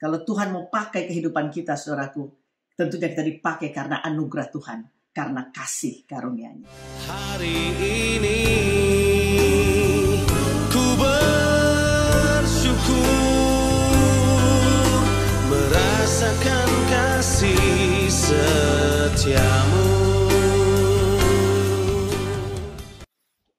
Kalau Tuhan mau pakai kehidupan kita, saudaraku, tentunya kita dipakai karena anugerah Tuhan, karena kasih karunia-Nya. Hari ini ku bersyukur merasakan kasih setiamu.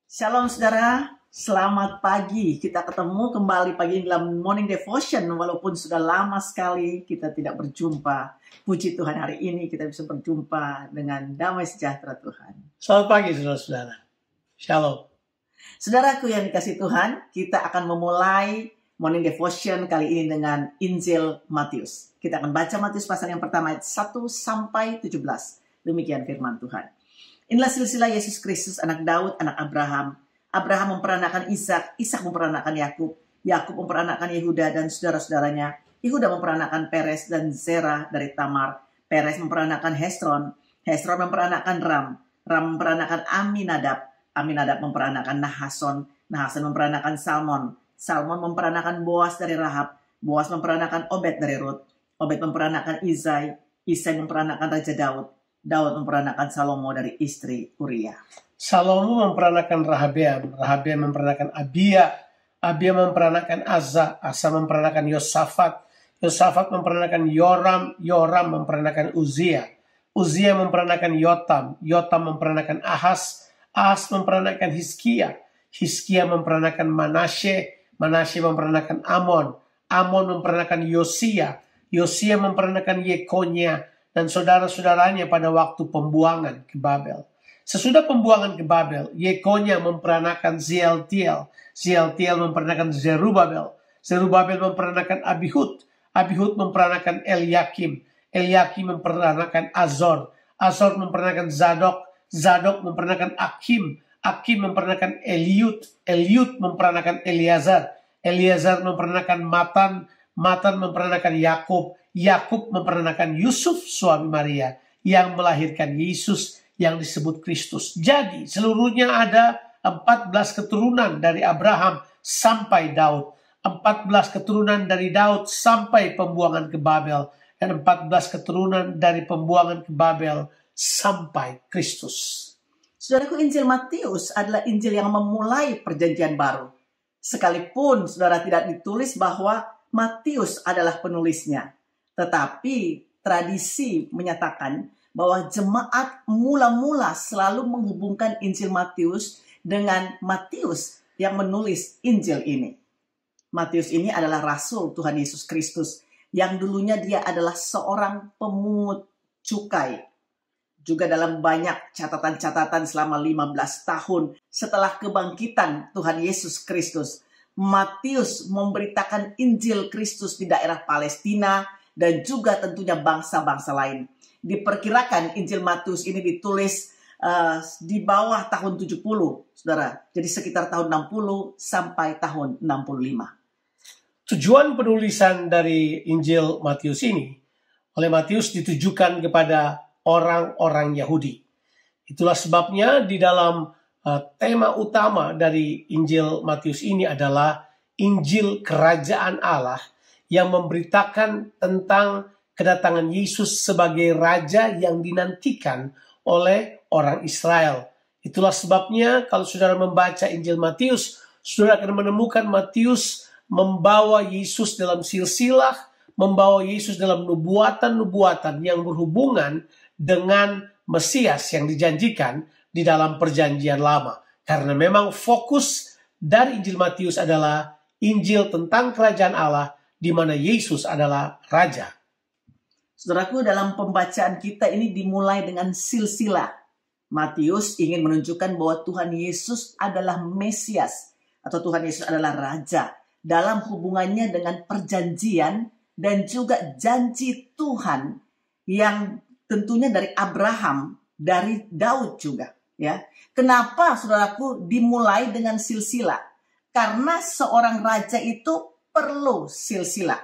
Shalom saudara, selamat pagi. Kita ketemu kembali pagi ini dalam Morning Devotion. Walaupun sudah lama sekali kita tidak berjumpa, puji Tuhan hari ini kita bisa berjumpa dengan damai sejahtera Tuhan. Selamat pagi saudara-saudara. Shalom. Saudaraku yang dikasih Tuhan, kita akan memulai Morning Devotion kali ini dengan Injil Matius. Kita akan baca Matius pasal yang pertama ayat 1 sampai 17. Demikian firman Tuhan. Inilah silsilah Yesus Kristus, anak Daud, anak Abraham. Abraham memperanakan Ishak, Ishak memperanakan Yakub, Yakub memperanakan Yehuda dan saudara-saudaranya. Yehuda memperanakan Peres dan Zerah dari Tamar. Peres memperanakan Hesron, Hesron memperanakan Ram, Ram memperanakan Aminadab, Aminadab memperanakan Nahason, Nahason memperanakan Salmon, Salmon memperanakan Boas dari Rahab, Boas memperanakan Obed dari Rut, Obed memperanakan Isai, Isai memperanakan Raja Daud, Daud memperanakan Salomo dari istri Uria. Salomo memperanakan Rahabeam, Rahabeam memperanakan Abia, Abia memperanakan Asa, Asa memperanakan Yosafat, Yosafat memperanakan Yoram, Yoram memperanakan Uzia, Uzia memperanakan Yotam, Yotam memperanakan Ahas, Ahas memperanakan Hizkia, Hizkia memperanakan Manasye, Manasye memperanakan Amon, Amon memperanakan Yosia, Yosia memperanakan Yekonia, dan saudara-saudaranya pada waktu pembuangan ke Babel. Sesudah pembuangan ke Babel, Yekonia memperanakan Zieltiel, Zieltiel memperanakan Zerubabel, Zerubabel memperanakan Abihud, Abihud memperanakan Eliakim, Eliakim memperanakan Azor, Azor memperanakan Zadok, Zadok memperanakan Akim, Akim memperanakan Eliud, Eliud memperanakan Eleazar, Eleazar memperanakan Matan, Matan memperanakan Yakub, Yakub memperanakan Yusuf suami Maria yang melahirkan Yesus yang disebut Kristus. Jadi seluruhnya ada 14 keturunan dari Abraham sampai Daud. 14 keturunan dari Daud sampai pembuangan ke Babel. Dan 14 keturunan dari pembuangan ke Babel sampai Kristus. Saudaraku, Injil Matius adalah Injil yang memulai perjanjian baru. Sekalipun saudara tidak ditulis bahwa Matius adalah penulisnya. Tetapi tradisi menyatakan bahwa jemaat mula-mula selalu menghubungkan Injil Matius dengan Matius yang menulis Injil ini. Matius ini adalah rasul Tuhan Yesus Kristus yang dulunya dia adalah seorang pemungut cukai. Juga dalam banyak catatan-catatan selama 15 tahun setelah kebangkitan Tuhan Yesus Kristus, Matius memberitakan Injil Kristus di daerah Palestina dan juga tentunya bangsa-bangsa lain. Diperkirakan Injil Matius ini ditulis di bawah tahun 70, saudara. Jadi sekitar tahun 60 sampai tahun 65. Tujuan penulisan dari Injil Matius ini oleh Matius ditujukan kepada orang-orang Yahudi. Itulah sebabnya di dalam tema utama dari Injil Matius ini adalah Injil Kerajaan Allah yang memberitakan tentang kedatangan Yesus sebagai Raja yang dinantikan oleh orang Israel. Itulah sebabnya kalau saudara membaca Injil Matius, saudara akan menemukan Matius membawa Yesus dalam silsilah, membawa Yesus dalam nubuatan-nubuatan yang berhubungan dengan Mesias yang dijanjikan di dalam perjanjian lama. Karena memang fokus dari Injil Matius adalah Injil tentang kerajaan Allah di mana Yesus adalah Raja. Saudaraku, dalam pembacaan kita ini dimulai dengan silsilah. Matius ingin menunjukkan bahwa Tuhan Yesus adalah Mesias atau Tuhan Yesus adalah Raja dalam hubungannya dengan perjanjian dan juga janji Tuhan yang tentunya dari Abraham, dari Daud juga. Ya, kenapa saudaraku dimulai dengan silsilah? Karena seorang raja itu perlu silsilah.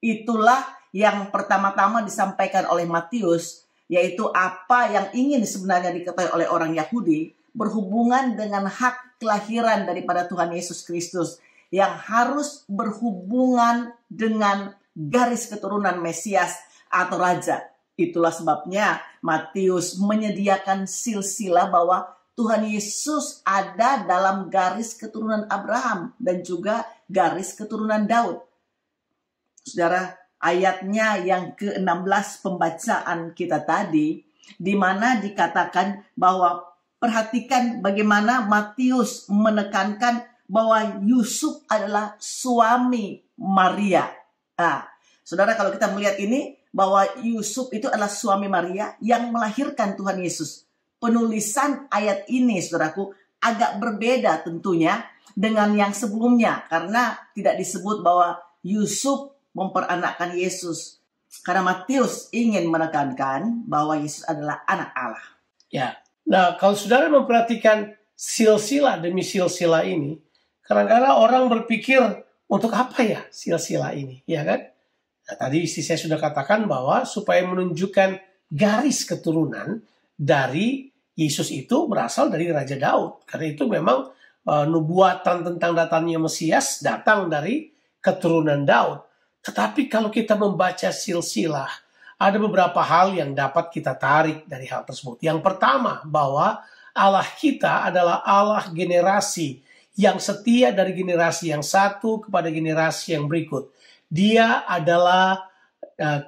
Itulah yang pertama-tama disampaikan oleh Matius, yaitu apa yang ingin sebenarnya diketahui oleh orang Yahudi berhubungan dengan hak kelahiran daripada Tuhan Yesus Kristus yang harus berhubungan dengan garis keturunan Mesias atau Raja. Itulah sebabnya Matius menyediakan silsilah bahwa Tuhan Yesus ada dalam garis keturunan Abraham dan juga garis keturunan Daud. Saudara, ayatnya yang ke-16 pembacaan kita tadi, di mana dikatakan bahwa perhatikan bagaimana Matius menekankan bahwa Yusuf adalah suami Maria. Saudara, kalau kita melihat ini, bahwa Yusuf itu adalah suami Maria yang melahirkan Tuhan Yesus. Penulisan ayat ini, saudaraku, agak berbeda tentunya dengan yang sebelumnya. Karena tidak disebut bahwa Yusuf memperanakkan Yesus. Karena Matius ingin menekankan bahwa Yesus adalah anak Allah. Ya. Nah, kalau saudara memperhatikan silsilah demi silsilah ini, kadang-kadang orang berpikir, untuk apa ya silsilah ini? Ya kan? Nah, tadi istri saya sudah katakan bahwa supaya menunjukkan garis keturunan dari Yesus itu berasal dari Raja Daud. Karena itu memang nubuatan tentang datangnya Mesias datang dari keturunan Daud. Tetapi kalau kita membaca silsilah, ada beberapa hal yang dapat kita tarik dari hal tersebut. Yang pertama, bahwa Allah kita adalah Allah generasi yang setia dari generasi yang satu kepada generasi yang berikut. Dia adalah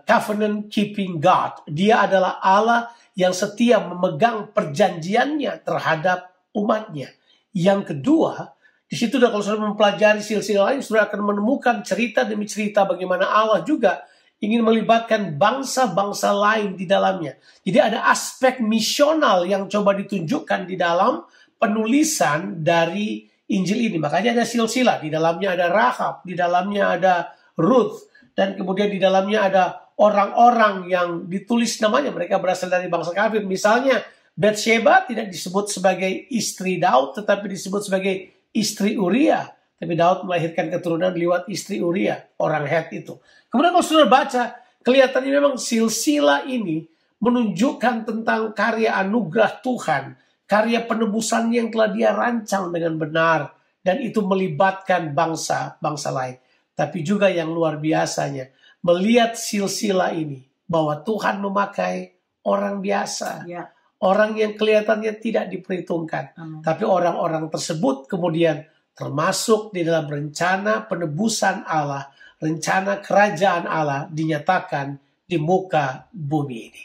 covenant keeping God. Dia adalah Allah yang setia memegang perjanjiannya terhadap umatnya. Yang kedua, di situ kalau saudara mempelajari silsilah lain, saudara akan menemukan cerita demi cerita bagaimana Allah juga ingin melibatkan bangsa-bangsa lain di dalamnya. Jadi ada aspek misional yang coba ditunjukkan di dalam penulisan dari Injil ini. Makanya ada silsilah, di dalamnya ada Rahab, di dalamnya ada Ruth, dan kemudian di dalamnya ada orang-orang yang ditulis namanya, mereka berasal dari bangsa kafir. Misalnya Bathsheba tidak disebut sebagai istri Daud, tetapi disebut sebagai istri Uria. Tapi Daud melahirkan keturunan lewat istri Uria, orang Het itu. Kemudian kalau sudah baca, kelihatannya memang silsilah ini menunjukkan tentang karya anugerah Tuhan, karya penebusan yang telah Dia rancang dengan benar, dan itu melibatkan bangsa-bangsa lain. Tapi juga yang luar biasanya, melihat silsilah ini, bahwa Tuhan memakai orang biasa. Ya. Orang yang kelihatannya tidak diperhitungkan. Tapi orang-orang tersebut kemudian termasuk di dalam rencana penebusan Allah, rencana kerajaan Allah dinyatakan di muka bumi ini.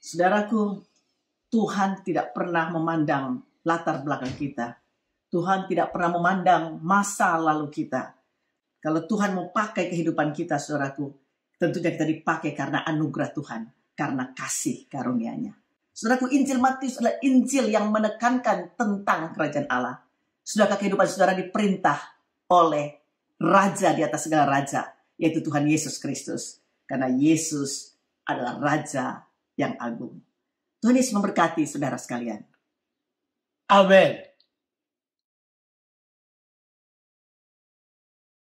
Saudaraku, Tuhan tidak pernah memandang latar belakang kita. Tuhan tidak pernah memandang masa lalu kita. Kalau Tuhan mau pakai kehidupan kita, saudaraku, tentunya kita dipakai karena anugerah Tuhan, karena kasih karunia-Nya. Saudaraku, Injil Matius adalah Injil yang menekankan tentang kerajaan Allah. Sudahkah kehidupan saudara diperintah oleh Raja di atas segala raja, yaitu Tuhan Yesus Kristus. Karena Yesus adalah Raja yang agung. Tuhan Yesus memberkati saudara sekalian. Amin.